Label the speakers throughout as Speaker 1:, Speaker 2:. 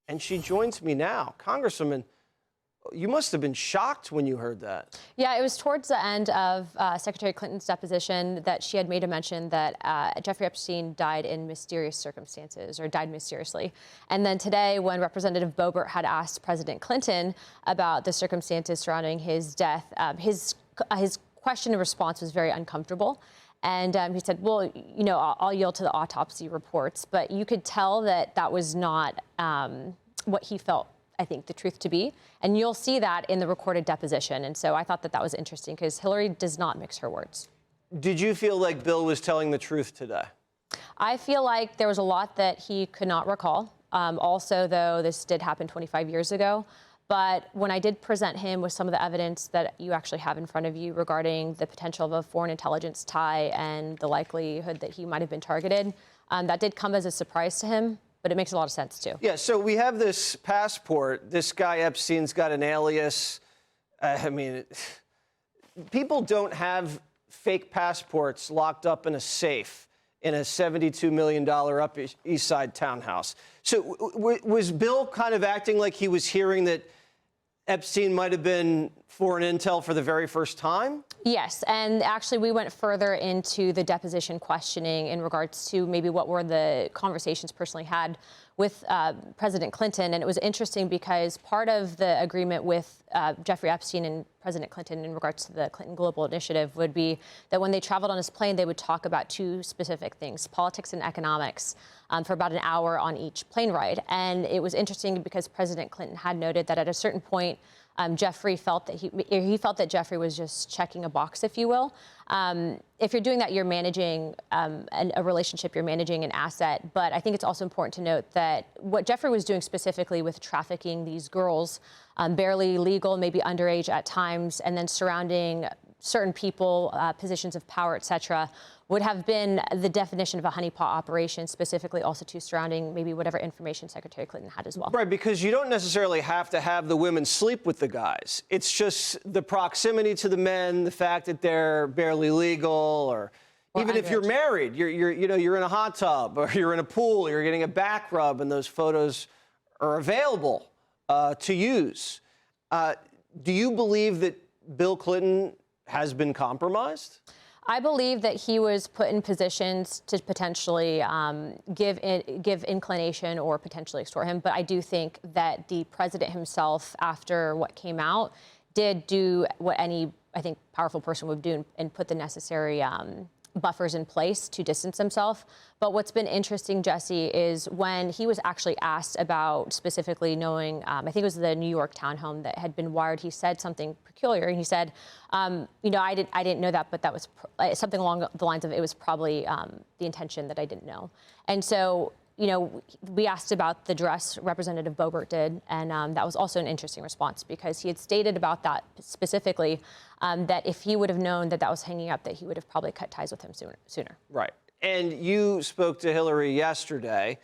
Speaker 1: and she joins me now. Congresswoman, you must have been shocked when you heard that.
Speaker 2: Yeah, it was towards the end of Secretary Clinton's deposition that she had made a mention that Jeffrey Epstein died in mysterious circumstances, or died mysteriously. And then today, when Representative Boebert had asked President Clinton about the circumstances surrounding his death, his question and response was very uncomfortable. And he said, well, you know, I'll yield to the autopsy reports. But you could tell that that was not what he felt, I think, the truth to be. And you'll see that in the recorded deposition. And so I thought that that was interesting because Hillary does not mix her words. Did
Speaker 1: you feel like Bill was telling the truth today?
Speaker 2: I feel like there was a lot that he could not recall. Also, though, this did happen 25 years ago. But when I did present him with some of the evidence that you actually have in front of you regarding the potential of a foreign intelligence tie and the likelihood that he might have been targeted, that did come as a surprise to him. But it makes a lot of sense, too.
Speaker 1: Yeah, so we have this passport. This guy Epstein's got an alias. I mean, people don't have fake passports locked up in a safe in a $72 million Upper East Side townhouse. So was Bill kind of acting like he was hearing that Epstein might have been foreign intel for the very first time?
Speaker 2: Yes, and actually we went further into the deposition questioning in regards to maybe what were the conversations personally had with President Clinton. And it was interesting because part of the agreement with Jeffrey Epstein and President Clinton in regards to the Clinton Global Initiative would be that when they traveled on his plane, they would talk about two specific things, politics and economics, for about an hour on each plane ride. And it was interesting because President Clinton had noted that at a certain point, Jeffrey felt that he felt that Jeffrey was just checking a box, if you will. If you're doing that, you're managing a relationship, you're managing an asset. But I think it's also important to note that what Jeffrey was doing specifically with trafficking these girls, barely legal, maybe underage at times, and then surrounding certain people, positions of power, et cetera, would have been the definition of a honeypot operation, specifically also to surrounding maybe whatever information Secretary Clinton had as well.
Speaker 1: Right, because you don't necessarily have to have the women sleep with the guys. It's just the proximity to the men, the fact that they're barely legal, or even if you're married, you're in a hot tub or you're in a pool, you're getting a back rub, and those photos are available to use. Do you believe that Bill Clinton has been compromised?
Speaker 2: I believe that he was put in positions to potentially give inclination or potentially extort him. But I do think that the president himself, after what came out, did do what any, I think, powerful person would do and put the necessary buffers in place to distance himself. But what's been interesting, Jesse, is when he was actually asked about specifically knowing, I think it was the New York townhome that had been wired, he said something peculiar. And he said, you know, I didn't know that, but that was something along the lines of it was probably the intention that I didn't know. And so, you know, we asked about the dress Representative Boebert did, and that was also an interesting response because he had stated about that specifically that if he would have known that that was hanging up, that he would have probably cut ties with him sooner.
Speaker 1: Right. And you spoke to Hillary yesterday.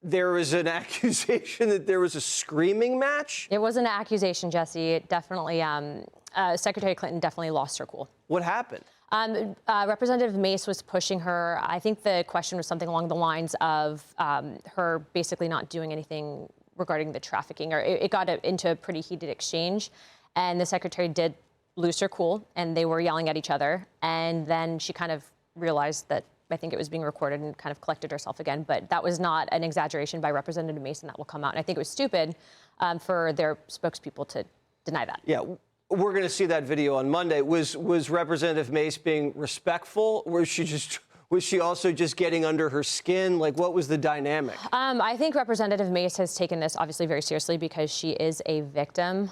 Speaker 1: There was an accusation that there was a screaming match?
Speaker 2: It was an accusation, Jesse. It definitely, Secretary Clinton definitely lost her cool.
Speaker 1: What happened?
Speaker 2: Representative Mace was pushing her. I think the question was something along the lines of her basically not doing anything regarding the trafficking, or it got into a pretty heated exchange. And the secretary did lose her cool, and they were yelling at each other. And then she kind of realized that I think it was being recorded and kind of collected herself again. But that was not an exaggeration by Representative Mace, and that will come out. And I think it was stupid for their spokespeople to deny that.
Speaker 1: Yeah. We're going to see that video on Monday. Was Representative Mace being respectful? Was she also just getting under her skin? Like, what was the dynamic?
Speaker 2: I think Representative Mace has taken this obviously very seriously because she is a victim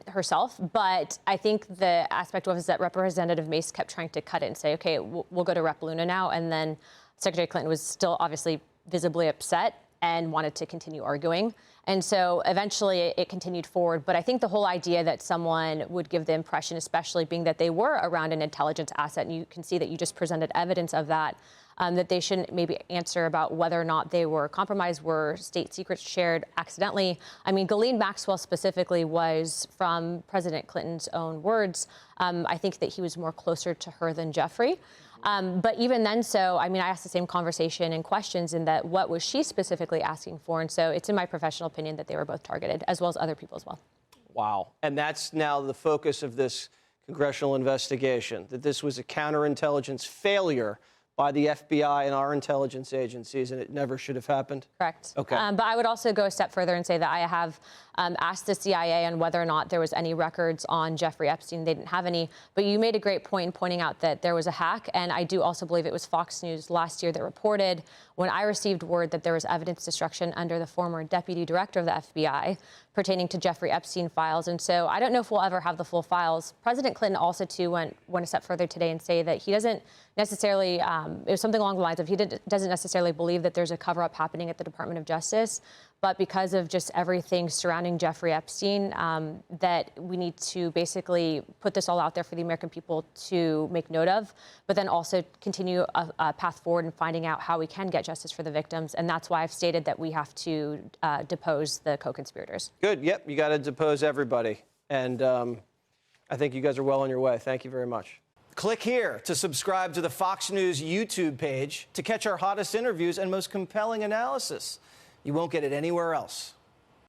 Speaker 2: herself. But I think the aspect was that Representative Mace kept trying to cut it and say, okay, we'll go to Rep. Luna now. And then Secretary Clinton was still obviously visibly upset and wanted to continue arguing. And so eventually it continued forward. But I think the whole idea that someone would give the impression, especially being that they were around an intelligence asset, and you can see that you just presented evidence of that, that they shouldn't maybe answer about whether or not they were compromised, were state secrets shared accidentally. I mean, Ghislaine Maxwell specifically was, from President Clinton's own words, I think that he was more closer to her than Jeffrey. But even then, so, I mean, I asked the same conversation and questions in that what was she specifically asking for? And so it's in my professional opinion that they were both targeted, as well as other people as well.
Speaker 1: Wow. And that's now the focus of this congressional investigation, that this was a counterintelligence failure by the FBI and our intelligence agencies, and it never should have happened?
Speaker 2: Correct.
Speaker 1: Okay.
Speaker 2: But I would also go a step further and say that I have asked the CIA on whether or not there was any records on Jeffrey Epstein. They didn't have any. But you made a great point in pointing out that there was a hack, and I do also believe it was Fox News last year that reported when I received word that there was evidence destruction under the former deputy director of the FBI pertaining to Jeffrey Epstein files. And so I don't know if we'll ever have the full files. President Clinton also, too, went a step further today and say that he doesn't necessarily, it was something along the lines of doesn't necessarily believe that there's a cover-up happening at the Department of Justice, but because of just everything surrounding Jeffrey Epstein, that we need to basically put this all out there for the American people to make note of, but then also continue a path forward in finding out how we can get justice for the victims. And that's why I've stated that we have to depose the co-conspirators.
Speaker 1: Good. Yep. You got to depose everybody. And I think you guys are well on your way. Thank you very much. Click here to subscribe to the Fox News YouTube page to catch our hottest interviews and most compelling analysis. You won't get it anywhere else.